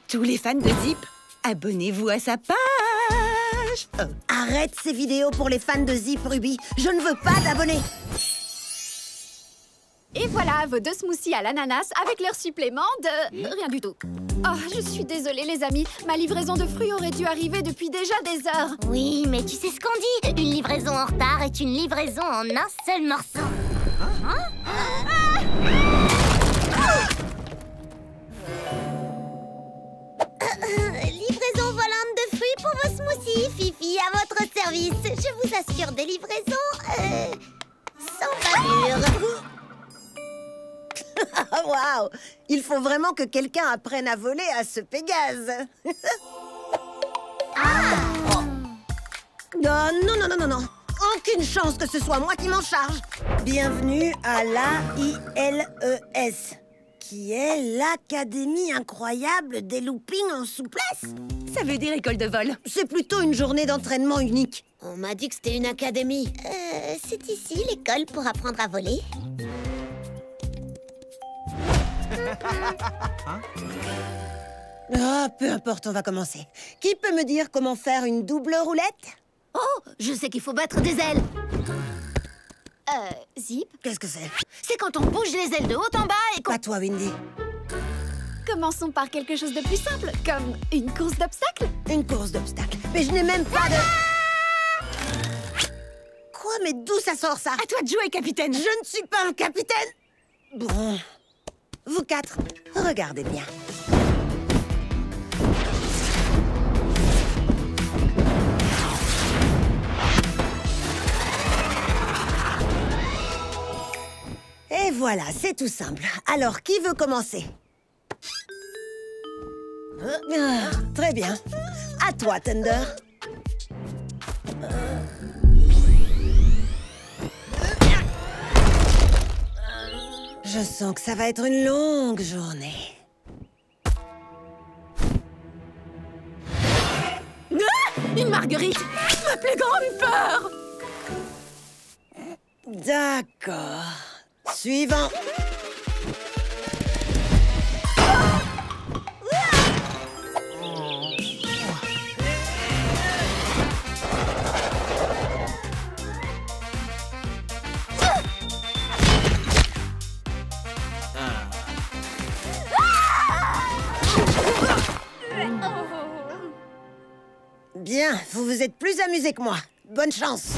Tous les fans de Zip, abonnez-vous à sa page. Arrête ces vidéos pour les fans de Zip, Ruby. Je ne veux pas d'abonnés. Et voilà vos 2 smoothies à l'ananas avec leur supplément de... rien du tout. Oh, je suis désolée les amis. Ma livraison de fruits aurait dû arriver depuis déjà des heures. Oui, mais tu sais ce qu'on dit. Une livraison en retard est une livraison en un seul morceau. Livraison volante de fruits pour vos smoothies. Fifi, à votre service. Je vous assure des livraisons... sans bavure. Waouh! Il faut vraiment que quelqu'un apprenne à voler à ce Pégase. Non, non, non, non, non, non. Aucune chance que ce soit moi qui m'en charge. Bienvenue à l'AILES, qui est l'Académie incroyable des loopings en souplesse. Ça veut dire école de vol. C'est plutôt une journée d'entraînement unique. On m'a dit que c'était une académie. C'est ici l'école pour apprendre à voler. Ah, peu importe, on va commencer. Qui peut me dire comment faire une double roulette? Oh, je sais qu'il faut battre des ailes. Zip? Qu'est-ce que c'est? C'est quand on bouge les ailes de haut en bas et qu'on... Pas toi, Windy. Commençons par quelque chose de plus simple, comme une course d'obstacles. Une course d'obstacles. Mais je n'ai même pas de... Quoi? Mais d'où ça sort, ça? À toi de jouer, capitaine. Je ne suis pas un capitaine. Bon... Vous 4, regardez bien. Et voilà, c'est tout simple. Alors, qui veut commencer? Très bien. À toi, Thunder. Je sens que ça va être une longue journée. Une marguerite, ma plus grande peur. D'accord. Suivant. Bien, vous vous êtes plus amusés que moi. Bonne chance.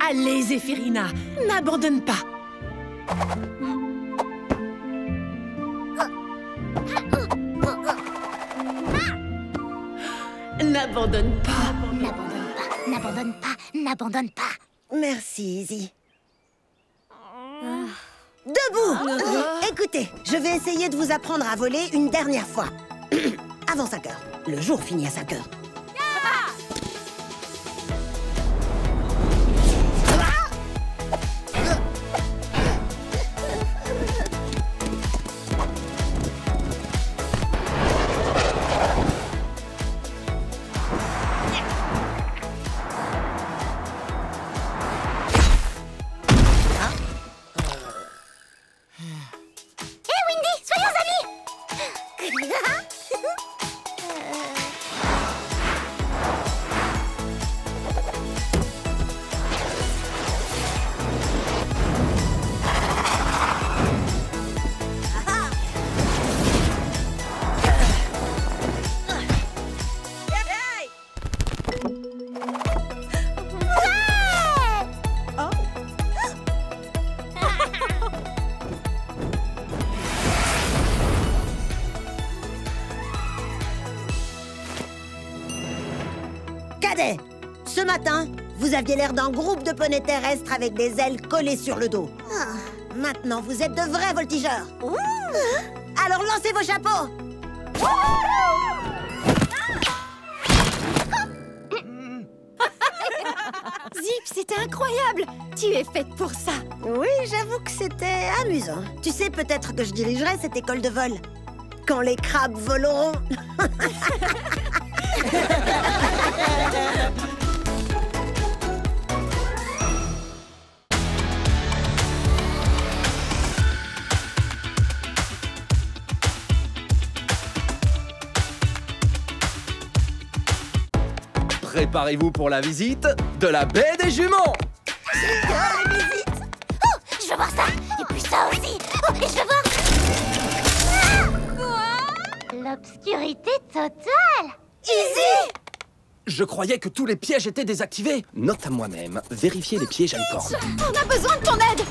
Allez, Zéphirina, n'abandonne pas. N'abandonne pas. N'abandonne pas, n'abandonne pas, n'abandonne pas. Merci, Izzy. Debout! Écoutez, je vais essayer de vous apprendre à voler une dernière fois. Avant 5 heures. Le jour finit à 5 heures. Cadet, ce matin, vous aviez l'air d'un groupe de poneys terrestres avec des ailes collées sur le dos. Maintenant, vous êtes de vrais voltigeurs. Alors lancez vos chapeaux. Zip, c'était incroyable. incroyable! Tu es faite pour ça! Oui, j'avoue que c'était amusant. Tu sais, peut-être que je dirigerai cette école de vol. Quand les crabes voleront. Préparez-vous pour la visite de la baie des Juments. Les visites. Oh, je veux voir ça. Et puis ça aussi. Oh, et je veux voir... L'obscurité totale. Easy. Je croyais que tous les pièges étaient désactivés. Note à moi-même, vérifier les pièges à licorne. On a besoin de ton aide!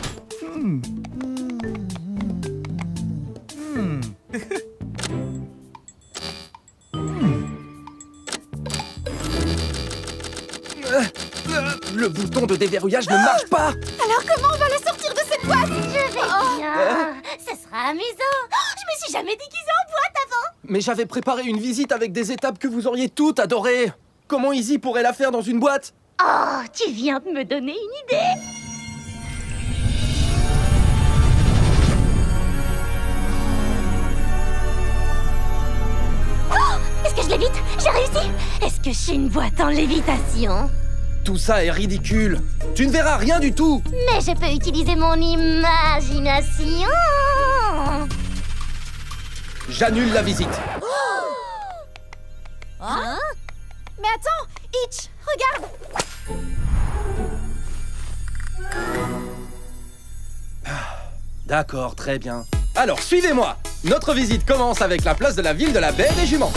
Le bouton de déverrouillage ne marche pas. Alors comment on va la sortir de cette boîte? Je vais bien. Ce sera amusant. Oh, je me suis jamais déguisée en boîte avant. Mais j'avais préparé une visite avec des étapes que vous auriez toutes adorées. Comment Izzy pourrait la faire dans une boîte? Oh, tu viens de me donner une idée. Oh, est-ce que je lévite? J'ai réussi. Est-ce que je suis une boîte en lévitation? Tout ça est ridicule. Tu ne verras rien du tout. Mais je peux utiliser mon imagination. J'annule la visite. Hein? Mais attends, Itch, regarde! D'accord, très bien. Alors, suivez-moi. Notre visite commence avec la place de la ville de la baie des Juments.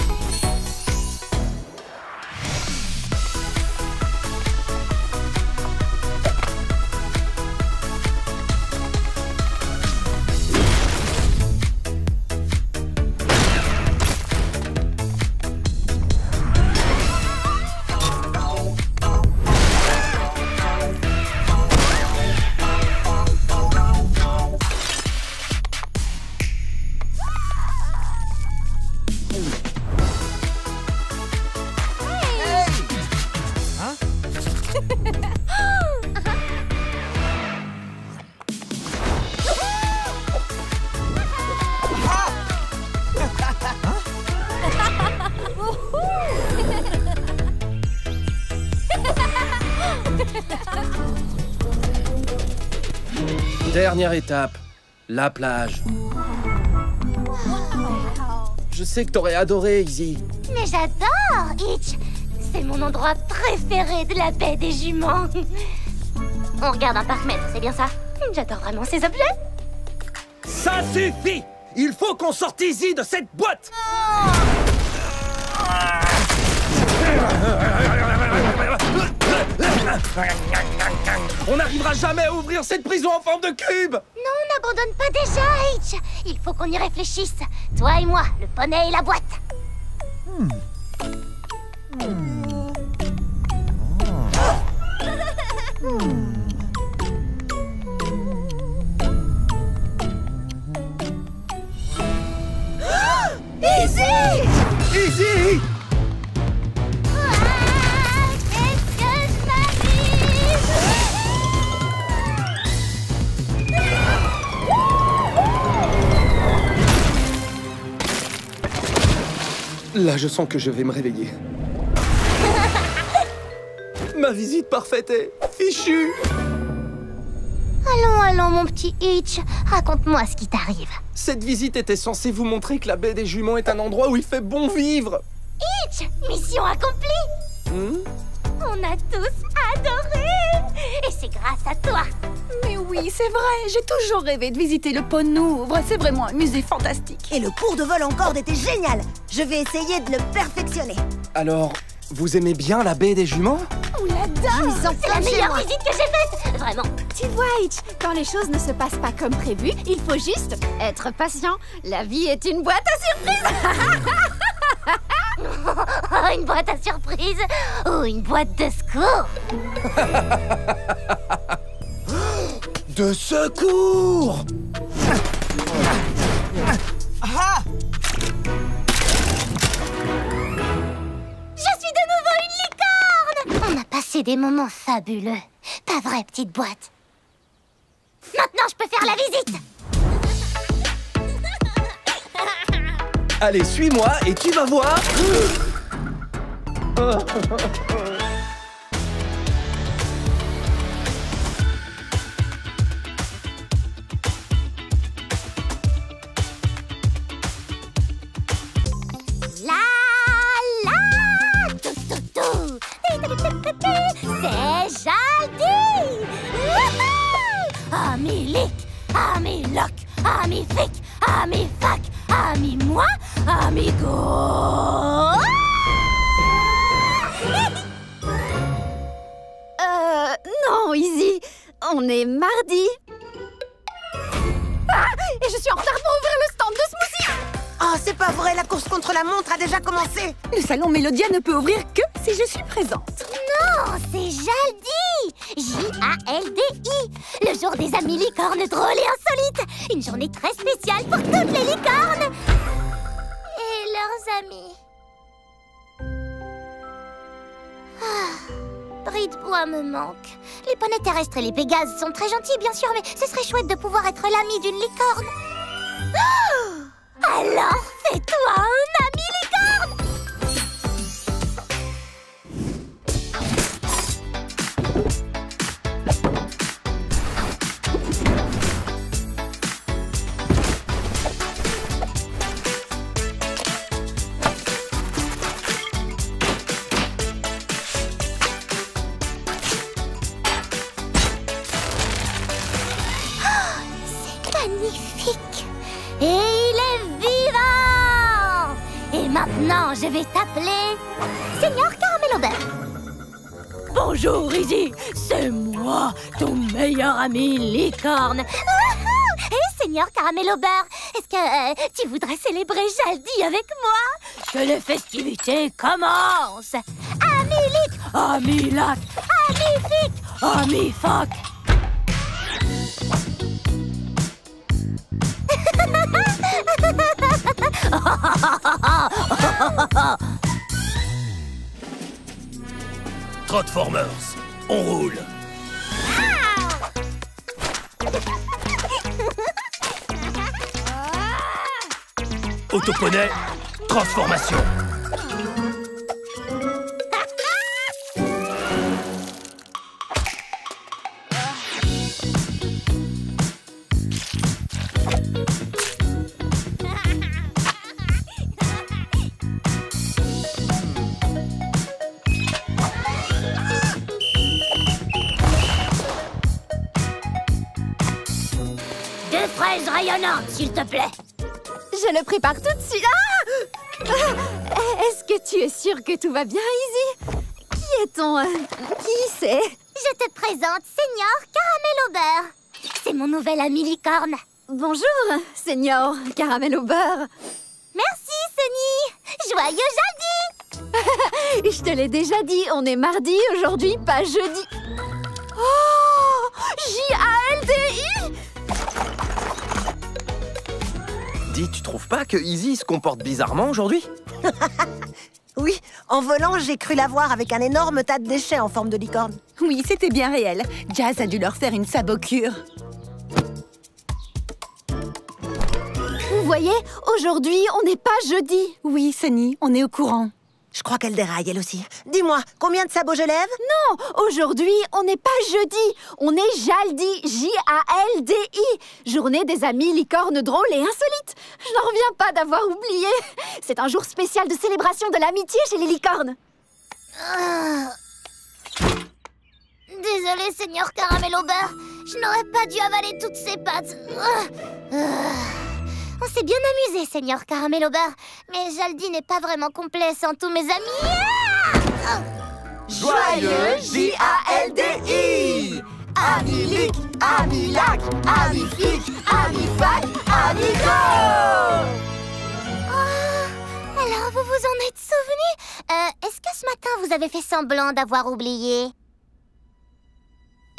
Dernière étape, la plage. Je sais que t'aurais adoré, Izzy. Mais j'adore, Itch. C'est mon endroit préféré de la baie des Juments. On regarde un parc-mètre, c'est bien ça? J'adore vraiment ces objets. Ça suffit! Il faut qu'on sorte Izzy de cette boîte! On n'arrivera jamais à ouvrir cette prison en forme de cube! Non, n'abandonne pas déjà, Itch. Il faut qu'on y réfléchisse. Toi et moi, le poney et la boîte. Izzy! Izzy! Qu'est-ce que je m'amuse! Là, je sens que je vais me réveiller. Ma visite parfaite est fichue. Allons, mon petit Itch. Raconte-moi ce qui t'arrive. Cette visite était censée vous montrer que la baie des Juments est un endroit où il fait bon vivre. Itch, mission accomplie. On a tous adoré. Et c'est grâce à toi. Mais oui, c'est vrai, j'ai toujours rêvé de visiter le pont Nouvre. C'est vraiment un musée fantastique. Et le cours de vol en corde était génial. Je vais essayer de le perfectionner. Alors, vous aimez bien la baie des Juments? On l'adore. Je me sens C'est la comme chez meilleure moi. visite que j'ai faite. Vraiment. Tu vois, Itch, quand les choses ne se passent pas comme prévu, il faut juste être patient. La vie est une boîte à surprises. Une boîte à surprise ou une boîte de secours. De secours! Je suis de nouveau une licorne. On a passé des moments fabuleux. Pas vrai, petite boîte. Maintenant, je peux faire la visite. Allez, suis-moi et tu vas voir. C'est Jaldi! Ami Lick, ami Lock, ami Fic, ami Fac, ami moi, amigo! Non, Izzy, on est mardi. Ah, et je suis en retard pour ouvrir le stand de smoothie. Oh, c'est pas vrai, la course contre la montre a déjà commencé. Le salon Mélodia ne peut ouvrir que si je suis présente. Non, c'est Jaldi! J-A-L-D-I! Le jour des amis licornes drôles et insolites! Une journée très spéciale pour toutes les licornes! Et leurs amis. Bris de bois me manque. Les poneys terrestres et les pégases sont très gentils, bien sûr, mais ce serait chouette de pouvoir être l'ami d'une licorne. Oh! Alors, fais-toi un ami licorne! Magnifique! Et il est vivant! Et maintenant, je vais t'appeler Seigneur Caramel au beurre. Bonjour, Izzy! C'est moi, ton meilleur ami licorne! Et Seigneur Caramel au beurre, est-ce que tu voudrais célébrer Jaldi avec moi? Que les festivités commencent! Ami Lick, ami Lac, ami Fic, ami Fac! Trotformers, on roule. Autoponey, transformation. Deux fraises rayonnantes, s'il te plaît. Je le prépare tout de suite. Est-ce que tu es sûre que tout va bien, Izzy? Qui est-on? Qui c'est? Je te présente Seigneur Caramel au beurre. C'est mon nouvel ami licorne. Bonjour, Seigneur Caramel au beurre. Merci, Sonny. Joyeux Jaldi. Je te l'ai déjà dit, on est mardi aujourd'hui, pas jeudi. Oh! J-A-L-D-I! Dis, tu trouves pas que Izzy se comporte bizarrement aujourd'hui? Oui, en volant, j'ai cru la voir avec un énorme tas de déchets en forme de licorne. Oui, c'était bien réel. Jazz a dû leur faire une sabocure. Vous voyez, aujourd'hui, on n'est pas jeudi. Oui, Sonny, on est au courant. Je crois qu'elle déraille, elle aussi. Dis-moi, combien de sabots je lève? Non, aujourd'hui, on n'est pas jeudi. On est Jaldi, J-A-L-D-I. Journée des amis licornes drôles et insolites. Je n'en reviens pas d'avoir oublié. C'est un jour spécial de célébration de l'amitié chez les licornes. Désolée, Seigneur Caramel au beurre. Je n'aurais pas dû avaler toutes ces pâtes. On s'est bien amusé, Seigneur Caramel au beurre. Mais Jaldi n'est pas vraiment complet sans tous mes amis. Joyeux J-A-L-D-I! Ami Lick, ami Lac, ami Fic, ami Fac, amigo! Alors, vous vous en êtes souvenu? Est-ce que ce matin, vous avez fait semblant d'avoir oublié?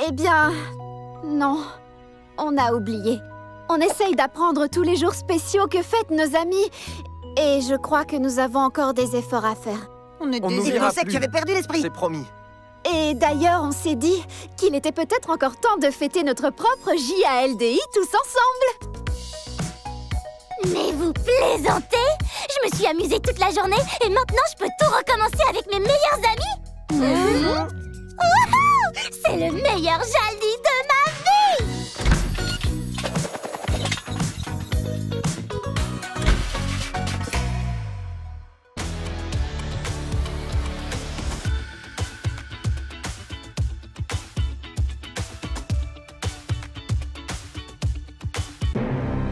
Eh bien, non. On a oublié. On essaye d'apprendre tous les jours spéciaux que fêtent nos amis. Et je crois que nous avons encore des efforts à faire. On est On désolé. Je n'oubliera pensais que plus. tu avais perdu l'esprit. C'est promis. Et d'ailleurs, on s'est dit qu'il était peut-être encore temps de fêter notre propre JALDI tous ensemble. Mais vous plaisantez? Je me suis amusée toute la journée et maintenant je peux tout recommencer avec mes meilleurs amis? Wouhou! C'est le meilleur Jaldi de ma vie!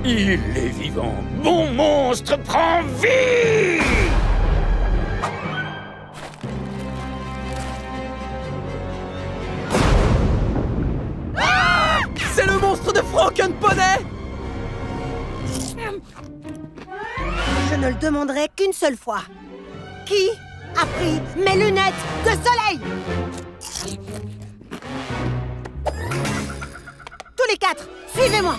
Il est vivant. Mon monstre prend vie! C'est le monstre de Frankenponey! Je ne le demanderai qu'une seule fois. Qui a pris mes lunettes de soleil? Tous les quatre, suivez-moi.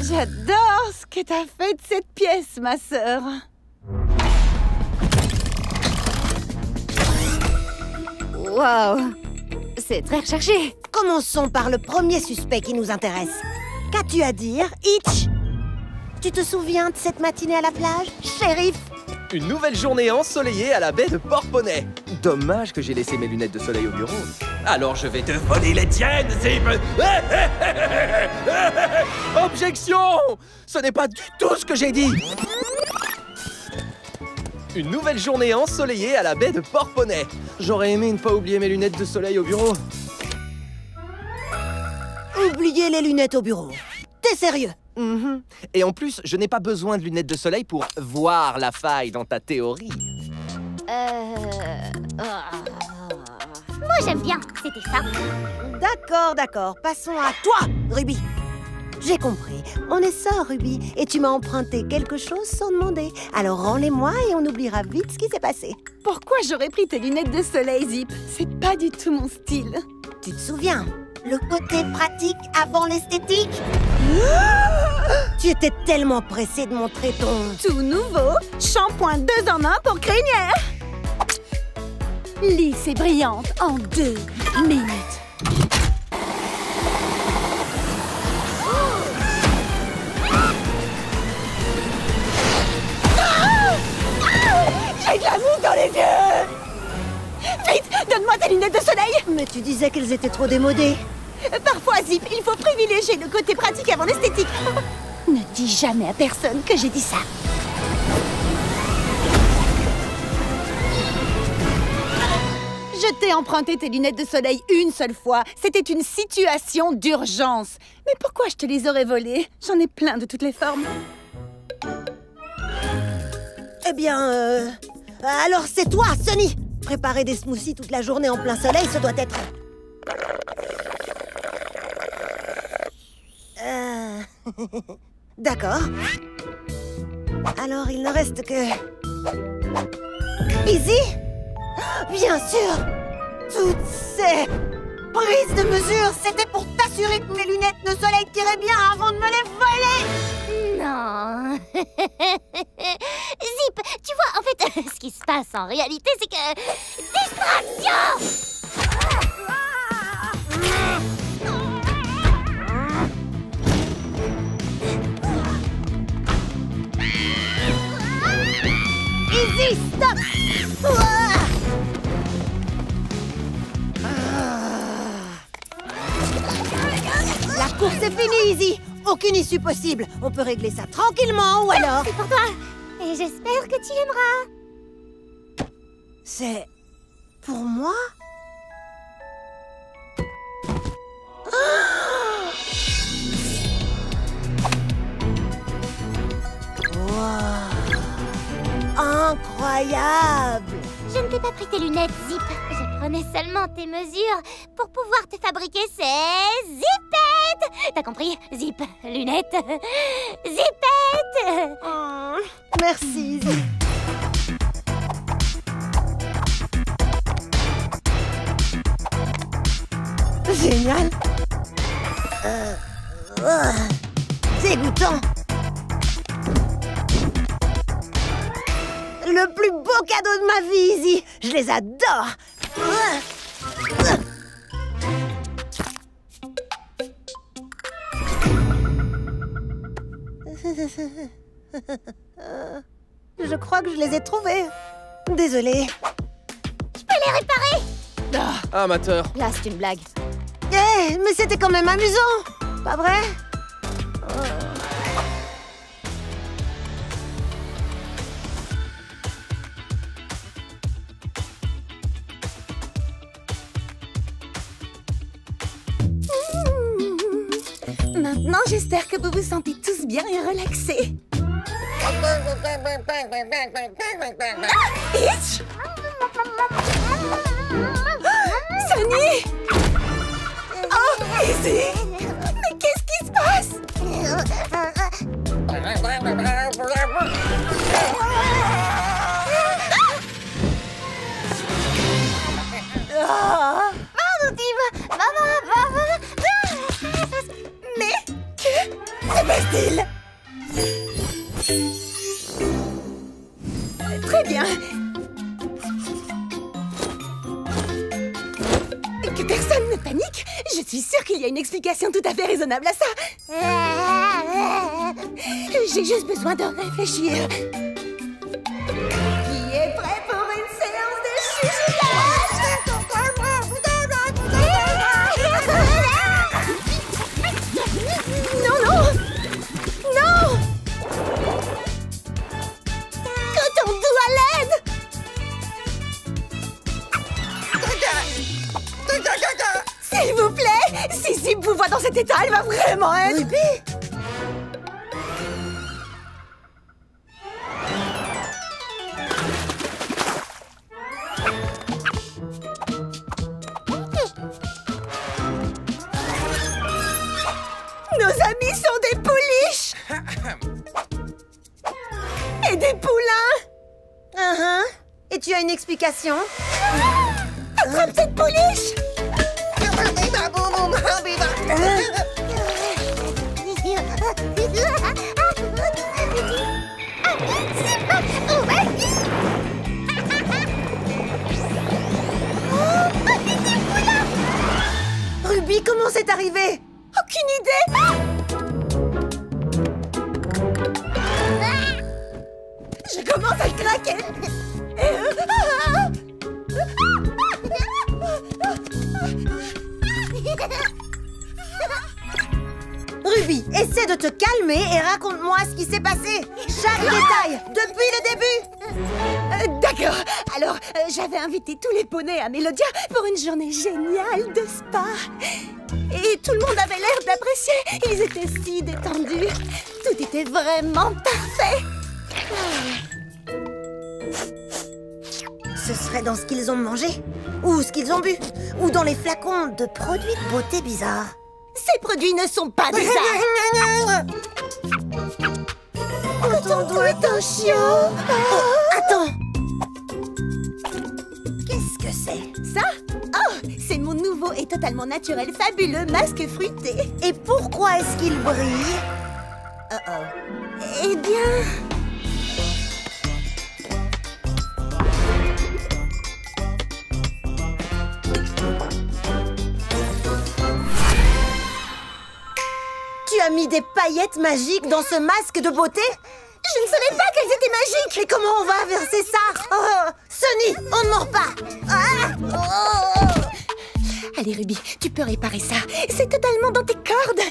J'adore ce que t'as fait de cette pièce, ma sœur. Waouh! C'est très recherché. Commençons par le premier suspect qui nous intéresse. Qu'as-tu à dire, Hitch? Tu te souviens de cette matinée à la plage, shérif? Une nouvelle journée ensoleillée à la baie de Port-Poney. Dommage que j'ai laissé mes lunettes de soleil au bureau. Alors je vais te voler les tiennes, Zip. Objection! Ce n'est pas du tout ce que j'ai dit. Une nouvelle journée ensoleillée à la baie de Port-Poney. J'aurais aimé ne pas oublier mes lunettes de soleil au bureau. Oubliez les lunettes au bureau. T'es sérieux? Et en plus, je n'ai pas besoin de lunettes de soleil pour voir la faille dans ta théorie. Moi j'aime bien, c'était ça. D'accord. Passons à toi, Ruby. J'ai compris. On est sœurs, Ruby. Et tu m'as emprunté quelque chose sans demander. Alors rends-les-moi et on oubliera vite ce qui s'est passé. Pourquoi j'aurais pris tes lunettes de soleil, Zip? C'est pas du tout mon style. Tu te souviens? Le côté pratique avant l'esthétique? Tu étais tellement pressée de montrer ton... Tout nouveau, shampoing 2 en 1 pour crinière. Lisse et brillante en 2 minutes. J'ai de la mousse dans les yeux! Vite, donne-moi tes lunettes de soleil! Mais tu disais qu'elles étaient trop démodées. Parfois, Zip, il faut privilégier le côté pratique avant l'esthétique. Ne dis jamais à personne que j'ai dit ça. Je t'ai emprunté tes lunettes de soleil une seule fois. C'était une situation d'urgence. Mais pourquoi je te les aurais volées? J'en ai plein de toutes les formes. Eh bien, alors c'est toi, Sunny. Préparer des smoothies toute la journée en plein soleil, ça doit être... D'accord. Alors, il ne reste que... Izzy? Bien sûr! Toutes ces prises de mesure, c'était pour t'assurer que mes lunettes de soleil tiraient bien avant de me les voler! Non. Zip, tu vois, en fait, ce qui se passe en réalité, c'est que... Distraction! Izzy, stop! La course est finie, Izzy! Aucune issue possible. On peut régler ça tranquillement, ou alors... C'est pour toi. Et j'espère que tu aimeras. C'est... pour moi? Incroyable! Je ne t'ai pas pris tes lunettes, Zip. Je prenais seulement tes mesures pour pouvoir te fabriquer ces zipettes. T'as compris? Zip, lunettes, zipettes. Oh, merci, Izzy. Génial. Dégoûtant. Le plus beau cadeau de ma vie, Izzy. Je les adore. Je crois que je les ai trouvés. Désolée. Je peux les réparer. Amateur. Là, c'est une blague. Eh, mais c'était quand même amusant. Pas vrai? Maintenant, j'espère que vous vous sentez tous bien et relaxés. Itch! Sunny! Oh, Izzy! Mais qu'est-ce qui se passe? Ah! Mais que se passe-t-il? Très bien. Que personne ne panique. Je suis sûre qu'il y a une explication tout à fait raisonnable à ça. J'ai juste besoin de réfléchir. Qui est prêt pour une séance de chuchotage? Non, non! Non! Coton doux à l'aide! S'il vous plaît! Si Zip vous voit dans cet état, elle va vraiment être... Ruby! Nos amis sont des pouliches! Et des poulains! Et tu as une explication? Attrape cette pouliche! Ruby, comment c'est arrivé? Aucune idée! Je commence à craquer! Ruby, essaie de te calmer et raconte-moi ce qui s'est passé. Chaque détail, depuis le début. D'accord. Alors, j'avais invité tous les poneys à Mélodia pour une journée géniale de spa. Et tout le monde avait l'air d'apprécier. Ils étaient si détendus. Tout était vraiment parfait. Ce serait dans ce qu'ils ont mangé, ou ce qu'ils ont bu, ou dans les flacons de produits de beauté bizarres. Ces produits ne sont pas des arts. Coton doux est un chiot. Oh, attends. Qu'est-ce que c'est? Ça? Oh, c'est mon nouveau et totalement naturel fabuleux masque fruité. Et pourquoi est-ce qu'il brille? Eh bien... Tu as mis des paillettes magiques dans ce masque de beauté? Je ne savais pas qu'elles étaient magiques. Mais comment on va inverser ça? Oh, Sunny, on ne mord pas. Allez, Ruby, tu peux réparer ça. C'est totalement dans tes cordes.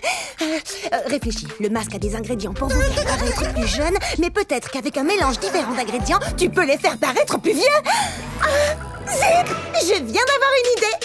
Réfléchis, le masque a des ingrédients pour vous faire paraître plus jeune, mais peut-être qu'avec un mélange différent d'ingrédients, tu peux les faire paraître plus vieux. Zip, je viens d'avoir une idée.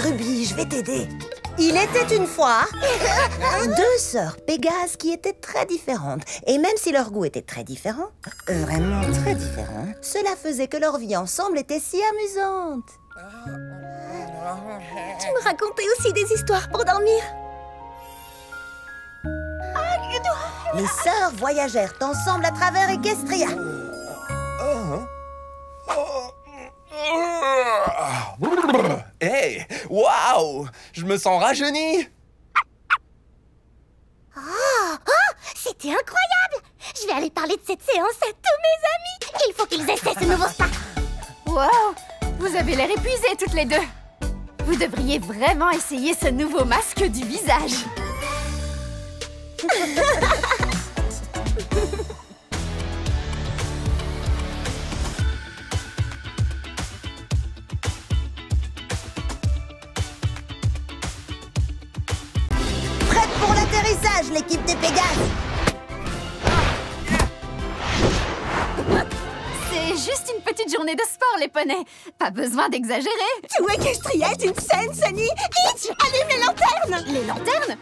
Ruby, je vais t'aider. Il était une fois deux sœurs Pégase qui étaient très différentes. Et même si leur goût était très différent, vraiment très différent, cela faisait que leur vie ensemble était si amusante. Tu me racontais aussi des histoires pour dormir. Les sœurs voyagèrent ensemble à travers Equestria. Hey, waouh! Je me sens rajeuni! C'était incroyable! Je vais aller parler de cette séance à tous mes amis! Il faut qu'ils essaient ce nouveau spa! Wow! Vous avez l'air épuisées toutes les deux. Vous devriez vraiment essayer ce nouveau masque du visage. Prête pour l'atterrissage, l'équipe des Pégases! C'est juste une petite journée de sport, les poneys. Pas besoin d'exagérer. Tout Equestria est une scène, Sunny. Itch, allume les lanternes. Les lanternes?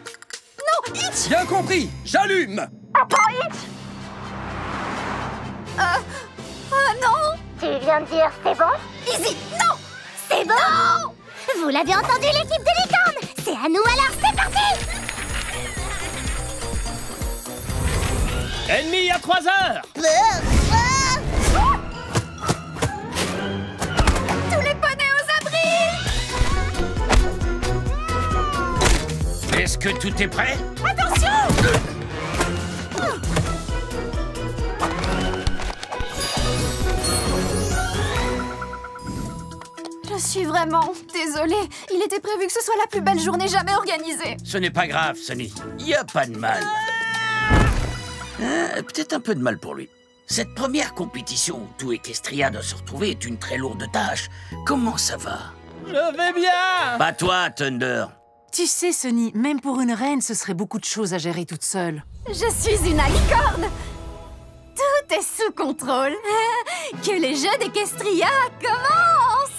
Non, Itch! Bien compris, j'allume! Oh non! Tu viens de dire c'est bon? Izzy, non! C'est bon? Non! Vous l'avez entendu, l'équipe de licorne! C'est à nous alors, c'est parti! Ennemi à 3 heures! Tous les poneys aux abris! Est-ce que tout est prêt? Attention! Je suis vraiment désolée. Il était prévu que ce soit la plus belle journée jamais organisée. Ce n'est pas grave, Sunny. Y a pas de mal. Peut-être un peu de mal pour lui. Cette première compétition où tout Equestria doit se retrouver est une très lourde tâche. Comment ça va? Je vais bien! Pas toi, Thunder. Tu sais, Sunny, même pour une reine, ce serait beaucoup de choses à gérer toute seule. Je suis une alicorne. Tout est sous contrôle. Que les jeux d'Equestria commencent.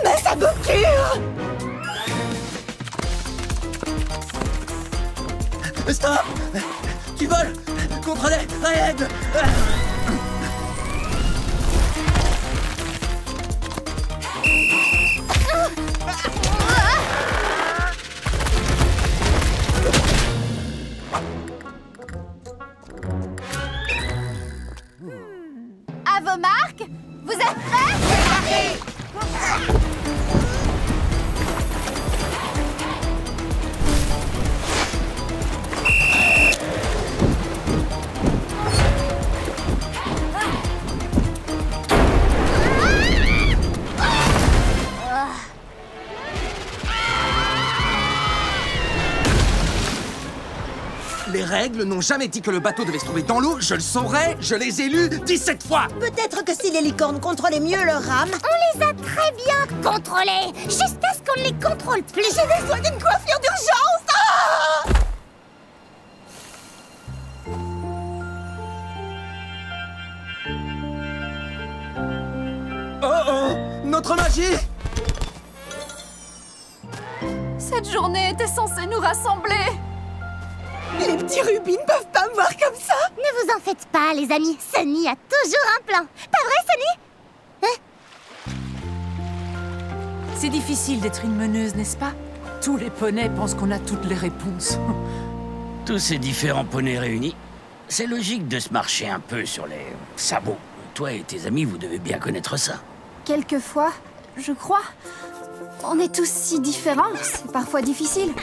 Ma saboture. Stop! Tu voles contre les règles! À vos marques, vous êtes prêts? Les règles n'ont jamais dit que le bateau devait se trouver dans l'eau, je le saurais, je les ai lus 17 fois! Peut-être que si les licornes contrôlaient mieux leur rame... On les a très bien contrôlés! Jusqu'à ce qu'on ne les contrôle plus! J'ai besoin d'une coiffure d'urgence! Ah! Oh oh! Notre magie! Cette journée était censée nous rassembler. Les petits rubis ne peuvent pas me voir comme ça. Ne vous en faites pas, les amis. Sunny a toujours un plan. Pas vrai, Sunny? C'est difficile d'être une meneuse, n'est-ce pas? Tous les poneys pensent qu'on a toutes les réponses. Tous ces différents poneys réunis, c'est logique de se marcher un peu sur les sabots. Toi et tes amis, vous devez bien connaître ça. Quelquefois, je crois. On est tous si différents, c'est parfois difficile.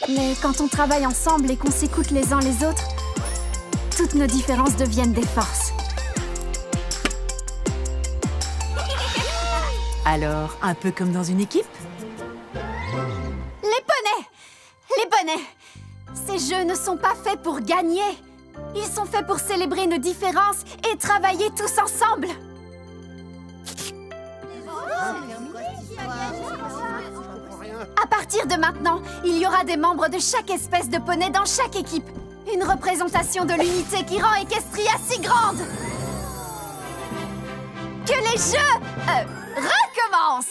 Mais quand on travaille ensemble et qu'on s'écoute les uns les autres, toutes nos différences deviennent des forces. Alors, un peu comme dans une équipe? Les poneys! Les poneys! Ces jeux ne sont pas faits pour gagner. Ils sont faits pour célébrer nos différences et travailler tous ensemble. À partir de maintenant, il y aura des membres de chaque espèce de poney dans chaque équipe. Une représentation de l'unité qui rend Equestria si grande. Que les jeux recommencent.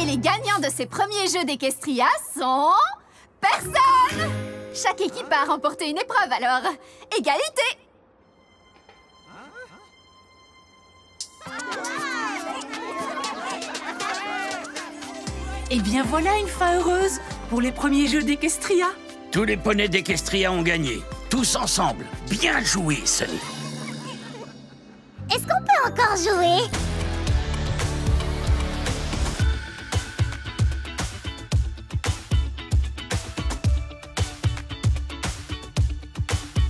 Les gagnants de ces premiers jeux d'Equestria sont... personne! Chaque équipe a remporté une épreuve, alors... égalité! Eh bien voilà une fin heureuse pour les premiers jeux d'Equestria. Tous les poneys d'Equestria ont gagné. Tous ensemble. Bien joué, Sunny. Est-ce qu'on peut encore jouer?